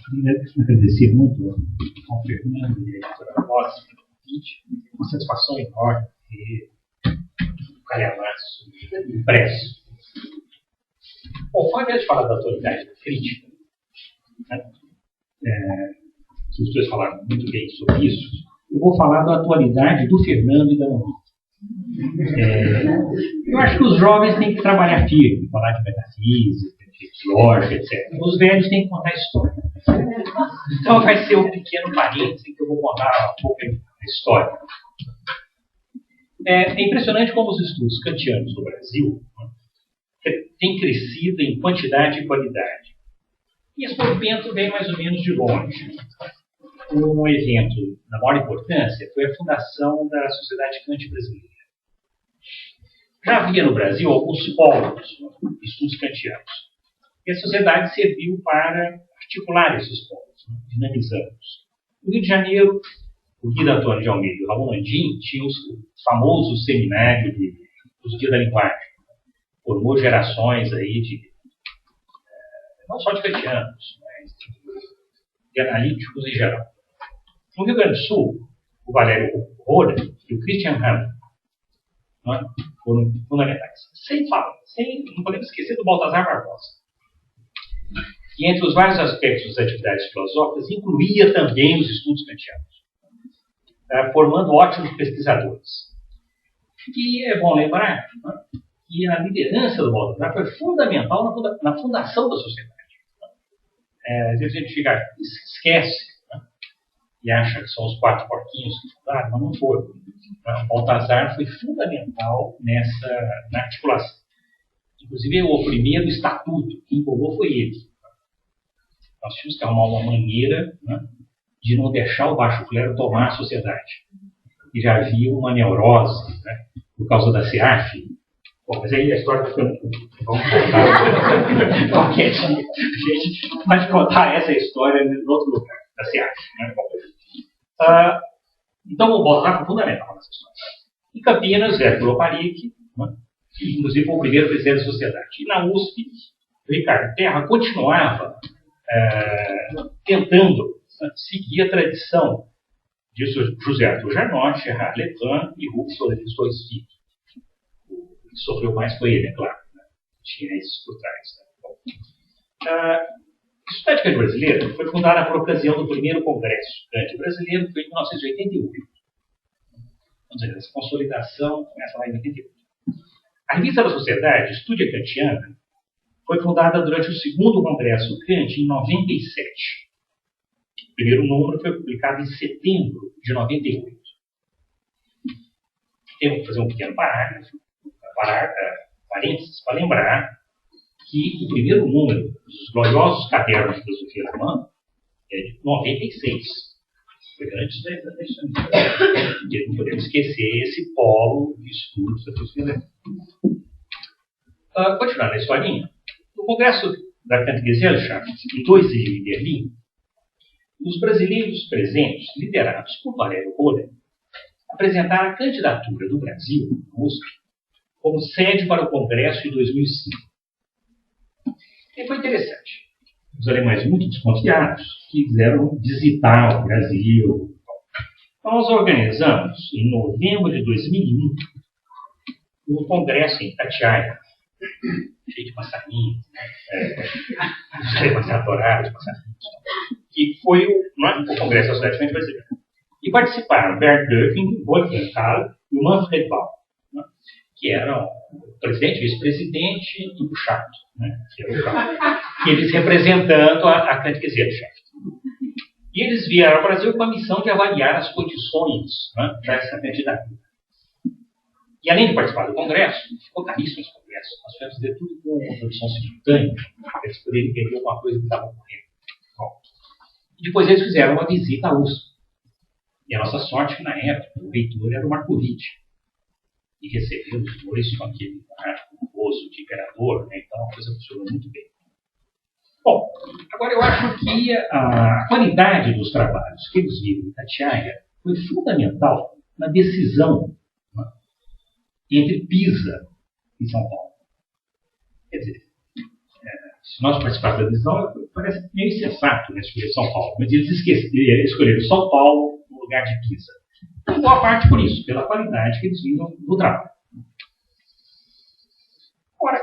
Primeiro, agradecer muito ao Fernando e à doutora Rosa pelo convite. Uma satisfação enorme ter o calhamaço impresso. Bom, ao invés de falar da atualidade da crítica, né, que os dois falaram muito bem sobre isso, eu vou falar da atualidade do Fernando e da Ana. Eu acho que os jovens têm que trabalhar firme, falar de metafísica, de lógica, etc. Os velhos têm que contar história. Então vai ser um pequeno parêntese que eu vou contar um pouco a história. É impressionante como os estudos kantianos no Brasil, né, têm crescido em quantidade e qualidade. E esse movimento vem mais ou menos de longe. Um evento da maior importância foi a fundação da Sociedade Kant Brasileira. Já havia no Brasil alguns polos de estudos kantianos. E a sociedade serviu para articular esses polos, né, dinamizando-os. No Rio de Janeiro, o Guido Antônio de Almeida e o Ramon Landim tinham o famoso seminário de filosofia da linguagem. Formou gerações aí de, não só de kantianos, mas de analíticos em geral. No Rio Grande do Sul, o Valério Roda e o Christian Hammer, né, foram fundamentais. Não podemos esquecer do Baltazar Barbosa. E entre os vários aspectos das atividades filosóficas, incluía também os estudos kantianos, formando ótimos pesquisadores. E é bom lembrar, né, que a liderança do Baltazar foi fundamental na fundação da sociedade. Às vezes a gente esquece, né, e acha que são os 4 porquinhos que fundaram, mas não foram. O Baltazar foi fundamental na articulação. Inclusive, o primeiro estatuto que empolgou foi ele. Nós tínhamos que arrumar uma maneira, né, de não deixar o baixo clero tomar a sociedade. E já havia uma neurose, né, por causa da SEAF. Bom, mas aí a história está ficando... Vamos contar. A gente pode contar essa história em outro lugar, da SEAF. Né? Então, o Baltazar foi fundamental nessa história. Em Campinas, Hércules Oparic, né, que inclusive foi o primeiro presidente da sociedade. E na USP, o Ricardo Terra continuava tentando, né, seguir a tradição de José Arthur Janotti, Gerard Lepin e Rubens Sois Filho. O que sofreu mais foi ele, é claro. Né? Tinha isso por trás. Né? A Sociedade Kant Brasileira foi fundada por ocasião do primeiro Congresso Kant Brasileiro, que foi em 1988. Vamos dizer, essa consolidação começa lá em 88. A Revista da Sociedade, Estúdia Kantiana, foi fundada durante o segundo Congresso Kant em 97. O primeiro número foi publicado em setembro de 98. Temos que fazer um pequeno parênteses para lembrar que o primeiro número dos gloriosos cadernos de filosofia alemã é de 96. Foi antes da eleição. E não podemos esquecer esse polo de estudos da filosofia alemã. Continuando a historinha, no Congresso da Kant-Gesellschaft, em 2 de Berlim, os brasileiros presentes, liderados por Valério Roda, apresentaram a candidatura do Brasil, USP, como sede para o Congresso de 2005. E foi interessante. Os alemães muito desconfiados quiseram visitar o Brasil. Nós organizamos, em novembro de 2001, um congresso em Itatiaia, cheio de passarinhos, cheio de passarinhos, que foi o Congresso da Sociedade Kant Brasileira. E participaram Bert Döfing, Wolfgang Kahl e o Manfred Baum, né, que eram o presidente, vice-presidente e o chato, né, que era o Kahl, e eles representando a Kant-Gesellschaft. E eles vieram ao Brasil com a missão de avaliar as condições, né, dessa candidatura. E além de participar do Congresso, ficou caríssimo esse Congresso. Nós tivemos que fazer tudo com uma produção simultânea, para eles poderem entender alguma coisa que estava ocorrendo. Bom, e depois eles fizeram uma visita à USP. E a nossa sorte, que na época, o reitor era o Markovitch. E recebeu os dois com aquele ar pomposo de imperador, né? Então a coisa funcionou muito bem. Bom, agora eu acho que a qualidade dos trabalhos que eles viram em Itatiaia foi fundamental na decisão, né, entre Pisa e São Paulo. Quer dizer, se nós participarmos da decisão, parece meio insensato, né, escolher São Paulo. Mas eles escolheram São Paulo no lugar de Pisa. Em boa parte por isso, pela qualidade que eles viram no trabalho. Ora,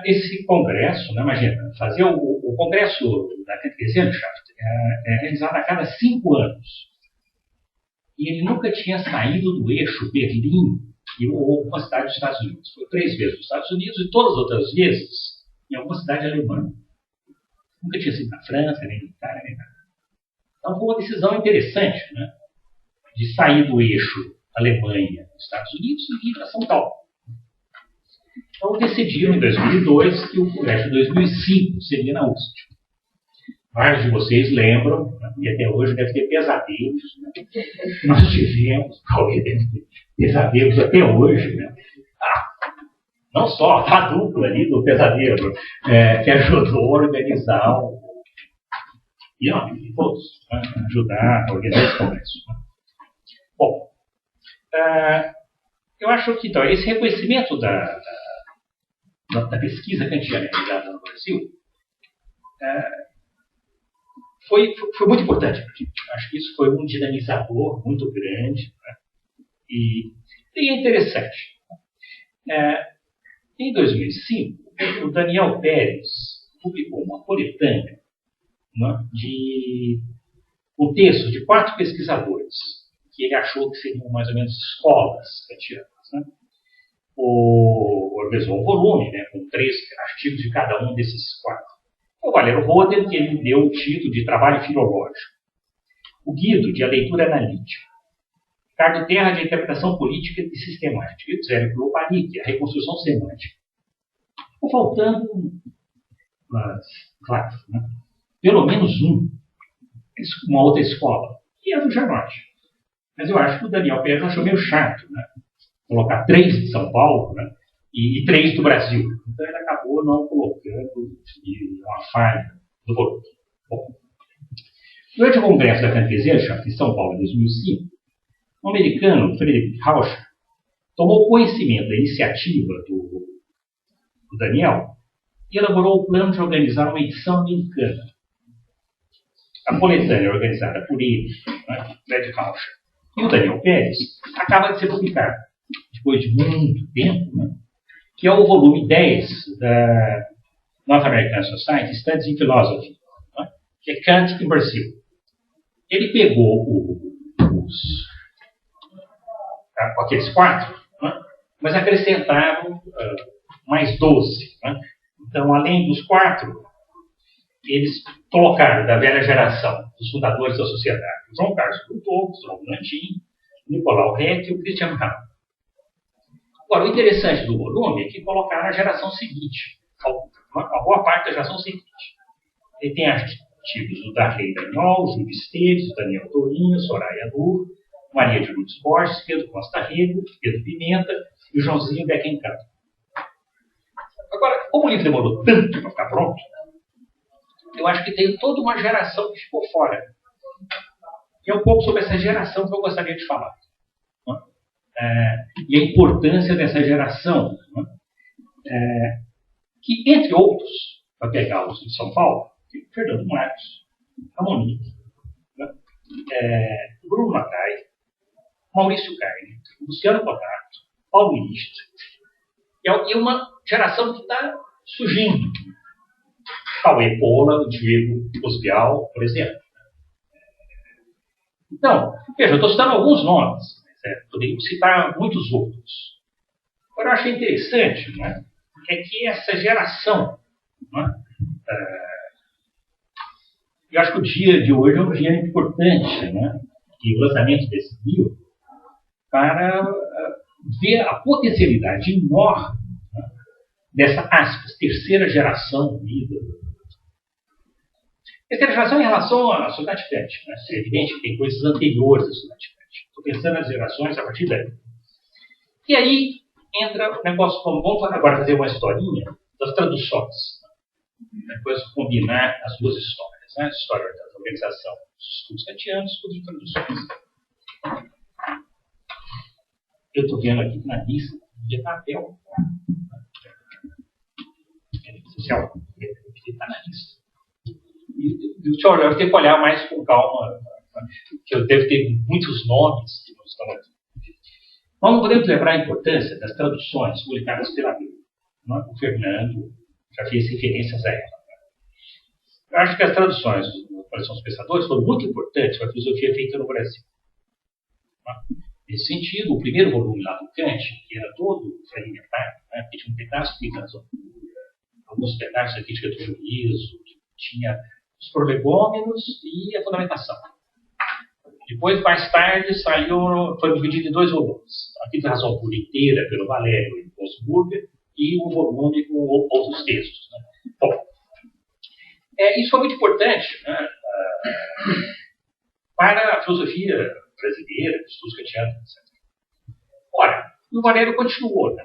esse congresso, né, imagina, fazer o congresso da Gesellschaft é realizado a cada 5 anos. E ele nunca tinha saído do eixo Berlim ou uma cidade dos Estados Unidos. Foi 3 vezes nos Estados Unidos e todas as outras vezes em alguma cidade alemã. Nunca tinha sido na França, nem na Itália, nem nada. Então foi uma decisão interessante, né, de sair do eixo Alemanha-Estados Unidos e ir para São Paulo. Então decidiram em 2002 que o congresso de 2005 seria na USP. Vários de vocês lembram, né, e até hoje deve ter pesadelos, né? Nós tivemos, talvez deve ter pesadelos até hoje, né? Não só a dupla ali do pesadelo, que ajudou a organizar e todos, né, ajudar a organizar esse congresso. Né? Bom, eu acho que então, esse reconhecimento da pesquisa kantiana realizada no Brasil foi muito importante para a gente. Acho que isso foi um dinamizador muito grande, né? E é interessante. Em 2005, o Daniel Pérez publicou uma coletânea, né, de um texto de 4 pesquisadores que ele achou que seriam mais ou menos escolas kantianas. Né? Organizou um volume, né, com 3 artigos de cada um desses 4. O Valério Roder, que ele deu o título de Trabalho Filológico. O Guido, de A Leitura Analítica. Ricardo Terra, de Interpretação Política e Sistemática. E o Zé Loparic, A Reconstrução Semântica. Ficou faltando, claro, né, pelo menos uma outra escola, que é a do Janotti. Mas eu acho que o Daniel Pérez achou meio chato, né, colocar 3 de São Paulo, né, e 3 do Brasil. Então ele acabou não colocando uma falha do volume. Bom, durante o Congresso da Gesellschaft em São Paulo, em 2005, o americano Friedrich Rauscher tomou conhecimento da iniciativa do Daniel e elaborou o plano de organizar uma edição americana. A coletânea organizada por ele, né, Friedrich Rauscher, e o Daniel Pérez, acaba de ser publicada, depois de muito tempo, né, que é o volume 10 da North American Society Studies in Philosophy, né, que é Kant em Brasil. Ele pegou aqueles 4, né, mas acrescentaram mais 12. Né? Então, além dos 4, eles colocaram da velha geração, os fundadores da sociedade, João Carlos Couto, João Lantin, Nicolau Rett e o Christian Hahn. Agora, o interessante do volume é que colocaram a geração seguinte, a boa parte da geração seguinte. Ele tem artigos do Darley Daniel, Júlio Esteves, Daniel Tourinho, Soraya Nur, Maria de Lourdes Borges, Pedro Costa Rego, Pedro Pimenta e Joãozinho Beckenkamp. Agora, como o livro demorou tanto para ficar pronto, eu acho que tem toda uma geração que ficou fora. E é um pouco sobre essa geração que eu gostaria de falar. E a importância dessa geração, que, entre outros, para pegar os de São Paulo, Fernando Marcos, Ramon, Bruno Matai, Maurício Carne, Luciano Potato, Paulo Licht. E uma geração que está surgindo. Cauê Pola, o Diego Osbial, por exemplo. Então, veja, eu estou citando alguns nomes, poderíamos citar muitos outros. Agora, eu achei interessante, né, é que essa geração, né, eu acho que o dia de hoje é um dia importante, né, e o lançamento desse livro, para ver a potencialidade enorme, né, dessa, aspas, terceira geração unida. Terceira geração em relação à sociedade Kant, né? É evidente que tem coisas anteriores à sociedade Kant. Estou pensando nas gerações a partir daí. E aí entra o negócio, vamos agora fazer uma historinha das traduções. Depois combinar as duas histórias, né? A história da organização dos estudos kantianos e estudos de traduções. Eu estou vendo aqui na lista de papel. social, ele está na lista. E o senhor deve ter que olhar mais com calma, que eu devo ter muitos nomes que não estão aqui. Nós não podemos lembrar a importância das traduções publicadas pela Bíblia. O Fernando já fez referências a ela. Eu acho que as traduções da coleção dos pensadores foram muito importantes para a filosofia feita no Brasil. Nesse sentido, o primeiro volume lá do Kant, que era todo fragmentado, que tinha um pedaço de filosofia, alguns pedaços da crítica do juízo, tinha os prolegômenos e a fundamentação. Depois, mais tarde, foi dividido em 2 volumes. A Crítica da Razão Pura inteira, pelo Valério e Bosburger, e um volume com outros textos. Bom, isso foi muito importante para a filosofia brasileira, estudos kantianos, etc. Ora, o Valério continuou.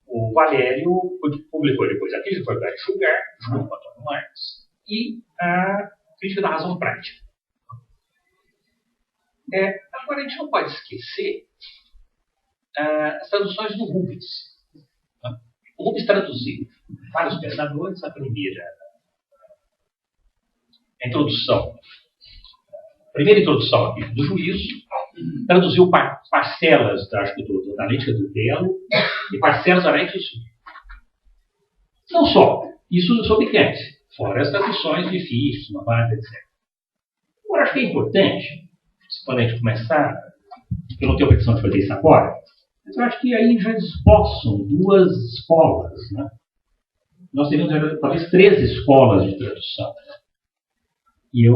O Valério publicou depois a Crítica da Verdade Julgar, junto com Antônio Marx, e a Crítica da Razão Prática. Agora, a gente não pode esquecer as traduções do Rubens. O Rubens traduziu para os pensadores a primeira introdução. A primeira introdução aqui do juízo, traduziu parcelas da Analítica do Belo e parcelas da Analítica do Sul. Não só, isso sobre Kant, fora as traduções de Fichte, Mavada, etc. Agora, acho que é importante, quando a gente começar, eu não tenho pretensão de fazer isso agora, mas eu acho que aí já esboçam 2 escolas. Nós teríamos talvez 3 escolas de tradução. E eu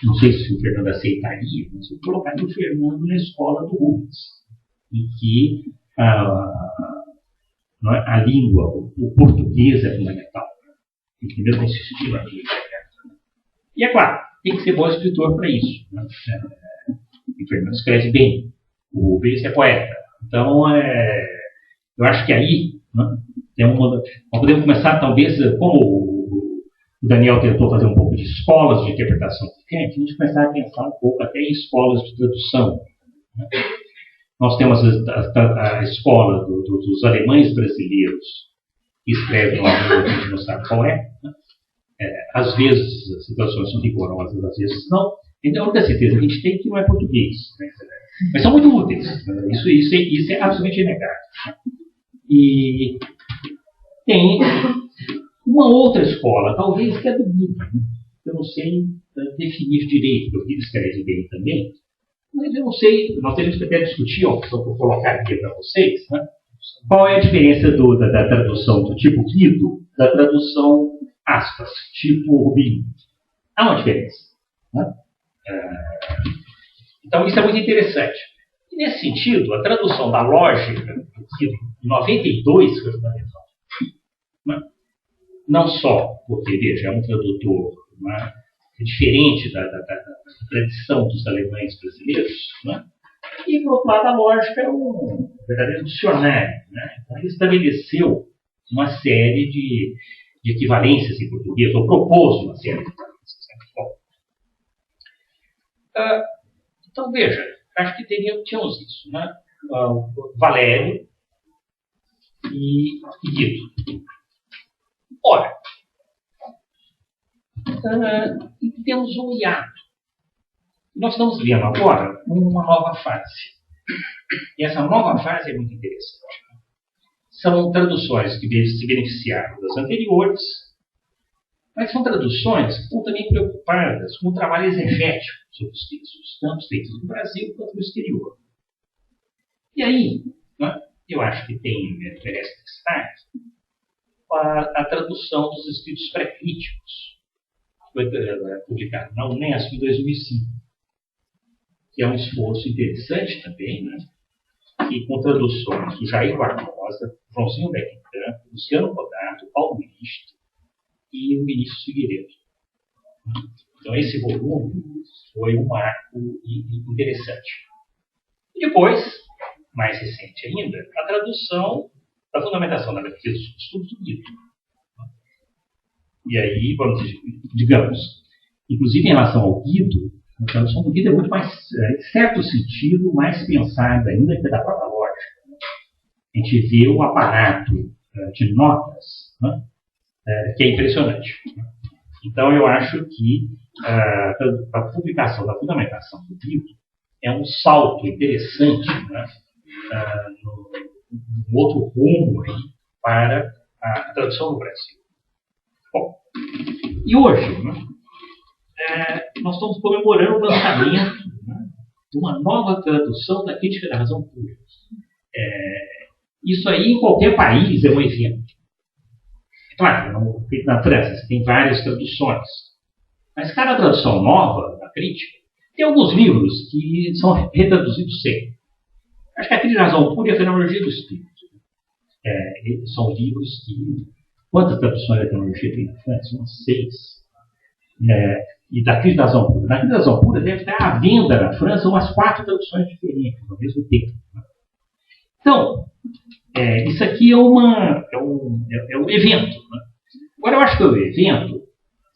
não sei se o Fernando aceitaria, mas eu colocaria o Fernando na escola do Rubens, em que a língua, o português é fundamental. Tem que primeiro consistir na língua. E é claro, tem que ser bom escritor para isso. O Fernando escreve bem, o Rubens é poeta. Então, eu acho que aí nós podemos começar, talvez, como o Daniel tentou fazer um pouco de escolas de interpretação de Kant, a gente começar a pensar um pouco até em escolas de tradução. Nós temos a escola dos alemães brasileiros, que escrevem uma língua que a gente não sabe qual é. Às vezes as traduções são rigorosas, às vezes não. Então, a única certeza que a gente tem é que não é português. Mas são muito úteis. Isso é absolutamente inegável. E tem uma outra escola, talvez, que é do Guido. Eu não sei definir direito, porque o Guido escreve bem também. Mas eu não sei, nós temos que até discutir, só vou colocar aqui para vocês, qual é a diferença da tradução do tipo Guido da tradução aspas, tipo Rubinho. Há uma diferença. Então, isso é muito interessante. E, nesse sentido, a tradução da lógica do Guido, em 92, foi fundamental. Não só porque, veja, é um tradutor diferente da tradição dos alemães brasileiros, e, por outro lado, a lógica é um verdadeiro dicionário. Então, ele estabeleceu uma série de equivalências em português, ou propôs uma série de equivalências. Bom, então, veja, acho que tínhamos isso. Valério e Guido. Ora, temos um hiato. Nós estamos vendo agora uma nova fase. E essa nova fase é muito interessante. São traduções que se beneficiaram das anteriores, mas são traduções que estão também preocupadas com o trabalho exegético sobre os textos, tanto feitos no Brasil quanto no exterior. E aí, eu acho que merece destaque a tradução dos escritos pré-críticos, que foi publicado na Unesp em 2005, que é um esforço interessante também, e com traduções do Jair Barbosa, Joãozinho Beckenkamp, Luciano Rodato, Paulo Listo e o Vinícius Figueiredo. Então, esse volume foi um marco interessante. E depois, mais recente ainda, a tradução da fundamentação da defesa dos estudos do Guido. E aí, digamos, inclusive em relação ao Guido, a tradução do Guido é muito mais, em certo sentido, mais pensada ainda que da própria lógica. A gente vê o aparato de notas que é impressionante. Então, eu acho que a publicação da fundamentação do livro é um salto interessante, né, num outro rumo aí para a tradução no Brasil. Bom, e hoje, né, nós estamos comemorando o lançamento, né, de uma nova tradução da Crítica da Razão Pura. Isso aí, em qualquer país, é um evento. Claro, na França você tem várias traduções, mas cada tradução nova da crítica tem alguns livros que são retraduzidos sempre. Acho que a Crítica da Razão Pura e a Fenomenologia do Espírito são livros que... Quantas traduções da Fenomenologia tem na França? Umas 6. E da Crítica da Razão Pura. Na Crítica da Razão Pura deve estar à venda na França umas 4 traduções diferentes ao mesmo tempo. Então, isso aqui é um evento. Né? Agora, eu acho que é um evento,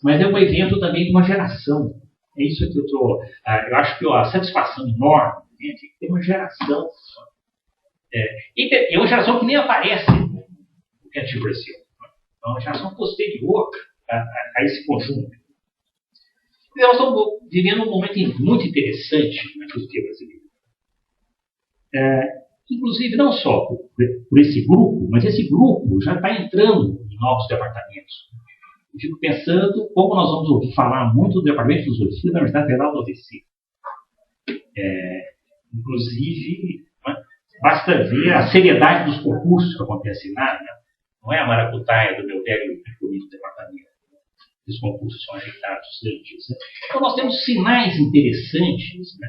mas é um evento também de uma geração. É isso que eu estou... eu acho que a satisfação enorme é que tem uma geração. E é uma geração que nem aparece no Cantinho Brasil. É uma geração posterior a esse conjunto. E nós estamos vivendo um momento muito interessante na filosofia brasileira. Inclusive, não só por esse grupo, mas esse grupo já está entrando em novos departamentos. Eu fico pensando como nós vamos ouvir falar muito do Departamento de Filosofia da Universidade Federal do ABC. Inclusive, né, basta ver a seriedade dos concursos que acontecem lá. Né? Não é a maracutaia do meu velho e bonito departamento. Os concursos são ajeitados antes. Né? Então, nós temos sinais interessantes, né,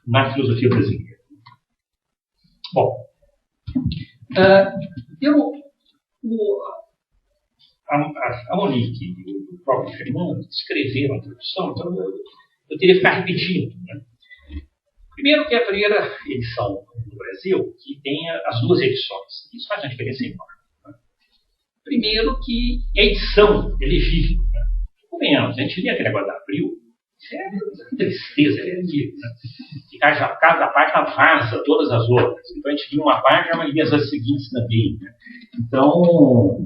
na filosofia brasileira. Bom, a Monique e o próprio Fernando escreveram a tradução, então eu teria que ficar repetindo. Né? Primeiro que é a primeira edição no Brasil que tem as 2 edições. Isso faz uma diferença enorme. Né? Primeiro que a edição é legível. Né? Comemos, a gente vê aquele negócio da Abril, isso é uma tristeza aquilo, né? Que cada página vaza todas as outras. Então a gente lia uma página e lia as seguintes também. Né? Então,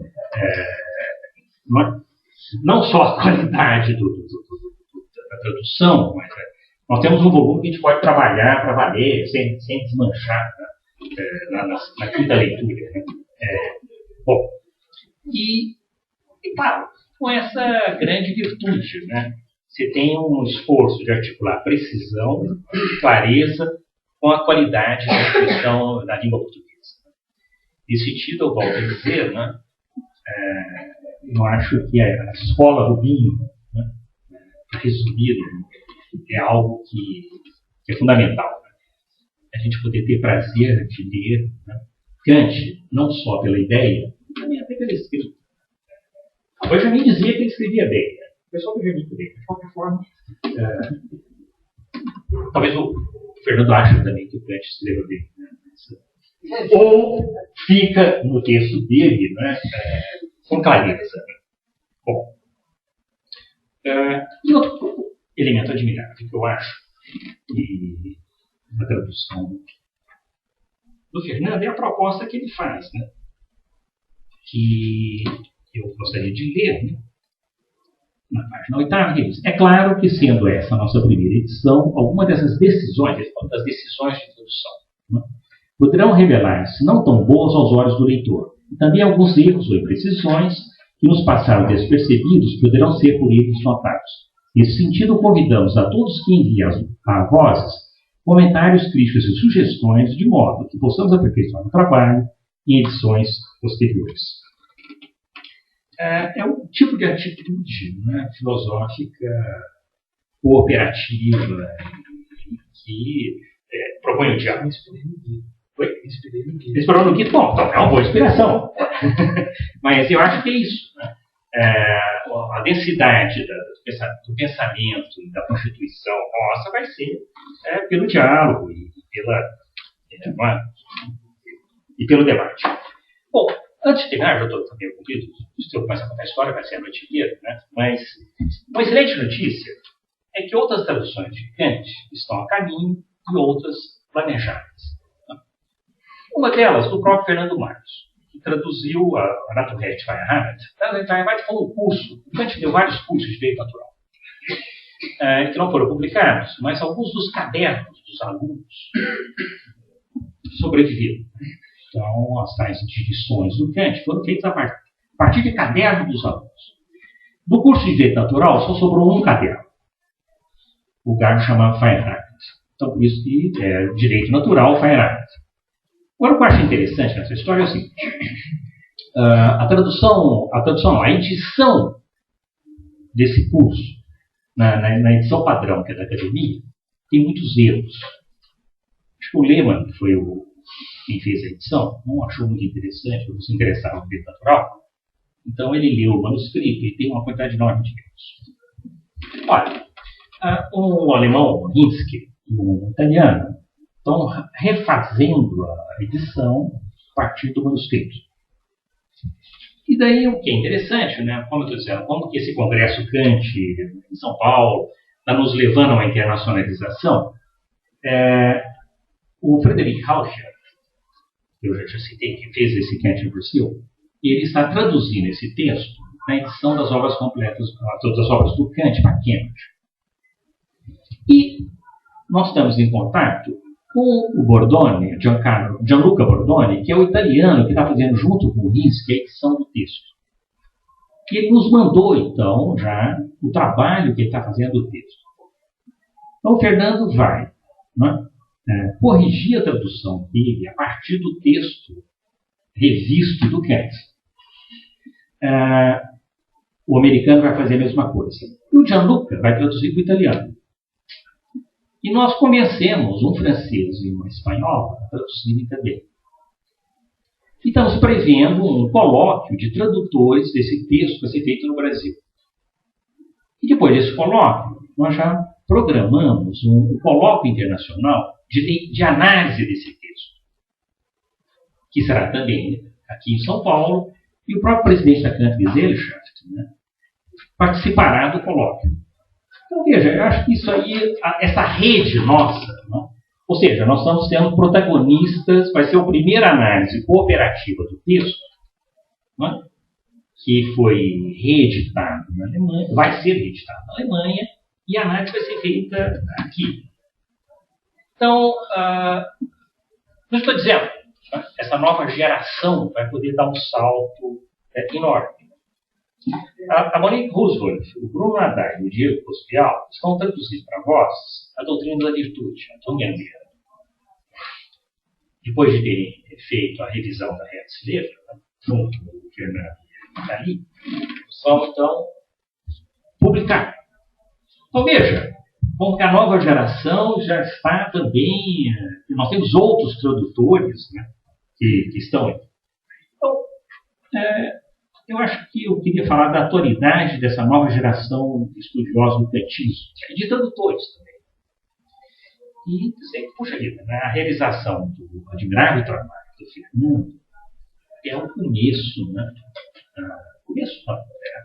não só a qualidade da tradução, mas nós temos um volume que a gente pode trabalhar para valer, sem desmanchar, né? na quinta leitura. Né? Bom, e claro, com essa grande virtude, né? Você tem um esforço de articular precisão e clareza com a qualidade da expressão da língua portuguesa. Nesse sentido, eu volto a dizer, né, eu acho que a escola Rubinho, né, resumido, é algo que é fundamental. Né? A gente poder ter prazer de ler, né, Kant, não só pela ideia, mas também até pela escrita. Eu já nem dizia que ele escrevia bem. Né? O pessoal veja muito bem. De qualquer forma, talvez o Fernando ache também que o Kant escreveu bem. Né? Ou fica no texto dele, né, com clareza. Bom, e outro elemento admirável que eu acho na tradução do Fernando é a proposta que ele faz, né, que eu gostaria de ler, né, na página 8ª, que diz: é claro que, sendo essa a nossa primeira edição, alguma dessas decisões, das decisões de tradução, né, poderão revelar-se não tão boas aos olhos do leitor. E também alguns erros ou imprecisões que nos passaram despercebidos poderão ser por eles notados. Nesse sentido, convidamos a todos que enviam a vozes comentários, críticas e sugestões, de modo que possamos aperfeiçoar o trabalho em edições posteriores. É um tipo de atitude, né, filosófica cooperativa que propõe o diálogo. Inspirou no Guido? Bom, então é uma boa inspiração. Mas eu acho que é isso. Né? A densidade do pensamento e da constituição nossa vai ser pelo diálogo e pelo debate. Bom, antes de terminar, já estou meio cumprido, se eu começar a contar a história, vai ser a noite inteira, né? Mas uma excelente notícia é que outras traduções de Kant estão a caminho e outras planejadas. Uma delas, do próprio Fernando Marcos. que traduziu a Naturrecht Freiheit. Freiheit foi um curso, o Kant deu vários cursos de direito natural, que não foram publicados, mas alguns dos cadernos dos alunos sobreviveram. Então, as tais direções do Kant foram feitas a partir de caderno dos alunos. Do curso de direito natural, só sobrou um caderno. O Gard chamava Freiheit. Então, por isso que é direito natural, Freiheit. Agora, o que eu acho interessante nessa história é o seguinte: a edição desse curso, na edição padrão, que é da academia, tem muitos erros. Acho que o Lehmann, que foi quem fez a edição, não achou muito interessante, não se interessava no direito natural. Então, ele leu o manuscrito e tem uma quantidade enorme de erros. Olha, um alemão, Hinske, e um italiano, estão refazendo a edição a partir do manuscrito. E daí o que é interessante, né? Como eu estou dizendo, como que esse congresso Kant em São Paulo está nos levando a uma internacionalização, o Friedrich Hauscher, que eu já citei, que fez esse Kant no Brasil, ele está traduzindo esse texto na edição das obras completas, todas as obras do Kant para Cambridge. E nós estamos em contato com o Bordone, Gianluca Bordone, que é o italiano que está fazendo junto com o Hinske a edição do texto. E ele nos mandou, então, já o trabalho que ele está fazendo do texto. Então, o Fernando vai, né, corrigir a tradução dele a partir do texto revisto do Kant. O americano vai fazer a mesma coisa. E o Gianluca vai traduzir para o italiano. E nós convencemos um francês e uma espanhola a traduzirem também. E estamos prevendo um colóquio de tradutores desse texto que vai ser feito no Brasil. E depois desse colóquio, nós já programamos um colóquio internacional de análise desse texto, que será também aqui em São Paulo, e o próprio presidente da Kant-Gesellschaft, né, participará do colóquio. Então, veja, eu acho que isso aí, essa rede nossa, né? Ou seja, nós estamos sendo protagonistas, vai ser a primeira análise cooperativa do texto, né? Que foi reeditado na Alemanha, vai ser reeditado na Alemanha, e a análise vai ser feita aqui. Então, não estou dizendo, né? Essa nova geração vai poder dar um salto enorme. A Monique Roosevelt, o Bruno Nadar e o Diego Pospial estão traduzindo para vós a doutrina da virtude, a Tungenlehre. Depois de terem feito a revisão da Herzlehre, né, junto com o Fernando Dali, vamos então publicar. Então veja, como que a nova geração já está também. Nós temos outros tradutores, né, que estão aí. Então, eu acho que eu queria falar da atualidade dessa nova geração de estudiosos do kantismo, e de tradutores também. E dizer que, puxa vida, né, a realização do admirável trabalho do Fernando é o começo, né, a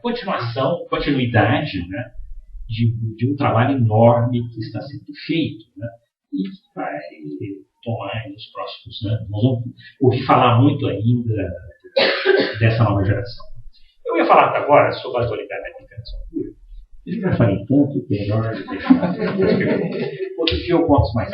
continuidade, né, de um trabalho enorme que está sendo feito, né, e que vai tomar nos próximos anos. Nós vamos ouvir falar muito ainda dessa nova geração. Eu ia falar agora sobre a atualidade da comunicação pura. Eu já falei tanto que é melhor deixar. Outro dia eu conto mais.